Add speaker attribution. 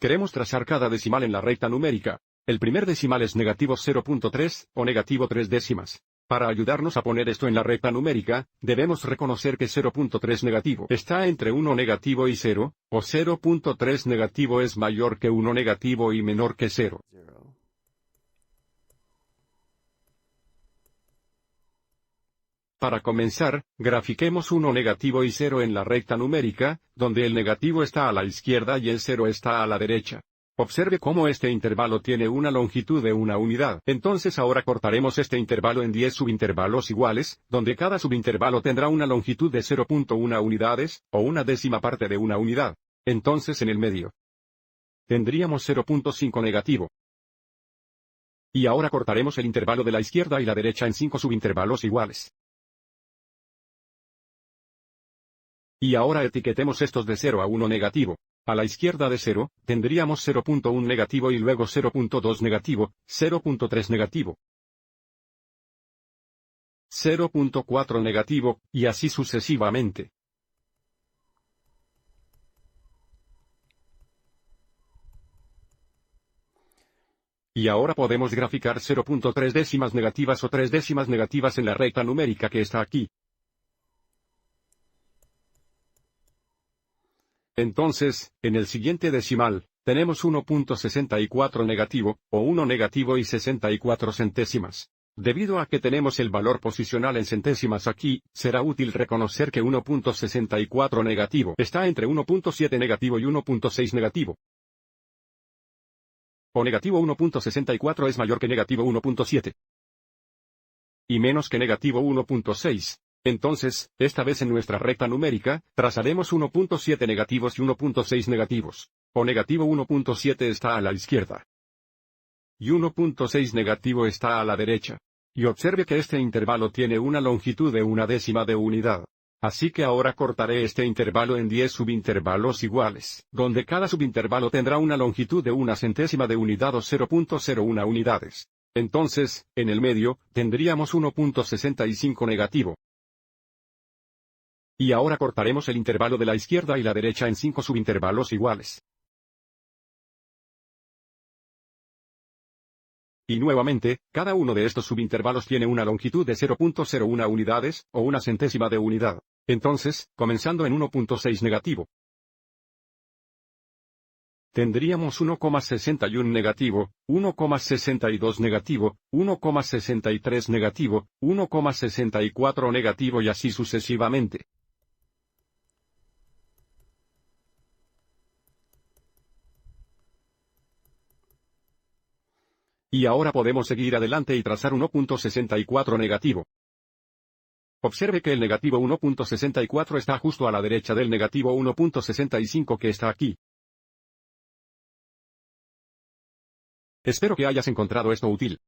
Speaker 1: Queremos trazar cada decimal en la recta numérica. El primer decimal es negativo 0.3, o negativo 3 décimas. Para ayudarnos a poner esto en la recta numérica, debemos reconocer que 0.3 negativo está entre 1 negativo y 0, o 0.3 negativo es mayor que 1 negativo y menor que 0. Para comenzar, grafiquemos 1 negativo y 0 en la recta numérica, donde el negativo está a la izquierda y el 0 está a la derecha. Observe cómo este intervalo tiene una longitud de una unidad. Entonces ahora cortaremos este intervalo en 10 subintervalos iguales, donde cada subintervalo tendrá una longitud de 0.1 unidades, o una décima parte de una unidad. Entonces en el medio tendríamos 0.5 negativo. Y ahora cortaremos el intervalo de la izquierda y la derecha en 5 subintervalos iguales. Y ahora etiquetemos estos de 0 a 1 negativo. A la izquierda de 0, tendríamos 0.1 negativo y luego 0.2 negativo, 0.3 negativo, 0.4 negativo, y así sucesivamente. Y ahora podemos graficar 0.3 décimas negativas o 3 décimas negativas en la recta numérica que está aquí. Entonces, en el siguiente decimal, tenemos 1.64 negativo, o 1 negativo y 64 centésimas. Debido a que tenemos el valor posicional en centésimas aquí, será útil reconocer que 1.64 negativo está entre 1.7 negativo y 1.6 negativo. O negativo 1.64 es mayor que negativo 1.7. Y menos que negativo 1.6. Entonces, esta vez en nuestra recta numérica, trazaremos 1.7 negativos y 1.6 negativos. O negativo 1.7 está a la izquierda. Y 1.6 negativo está a la derecha. Y observe que este intervalo tiene una longitud de una décima de unidad. Así que ahora cortaré este intervalo en 10 subintervalos iguales, donde cada subintervalo tendrá una longitud de una centésima de unidad o 0.01 unidades. Entonces, en el medio, tendríamos 1.65 negativo. Y ahora cortaremos el intervalo de la izquierda y la derecha en 5 subintervalos iguales. Y nuevamente, cada uno de estos subintervalos tiene una longitud de 0.01 unidades, o una centésima de unidad. Entonces, comenzando en 1.6 negativo, tendríamos 1,61 negativo, 1,62 negativo, 1,63 negativo, 1,64 negativo y así sucesivamente. Y ahora podemos seguir adelante y trazar 1.64 negativo. Observe que el negativo 1.64 está justo a la derecha del negativo 1.65 que está aquí. Espero que hayas encontrado esto útil.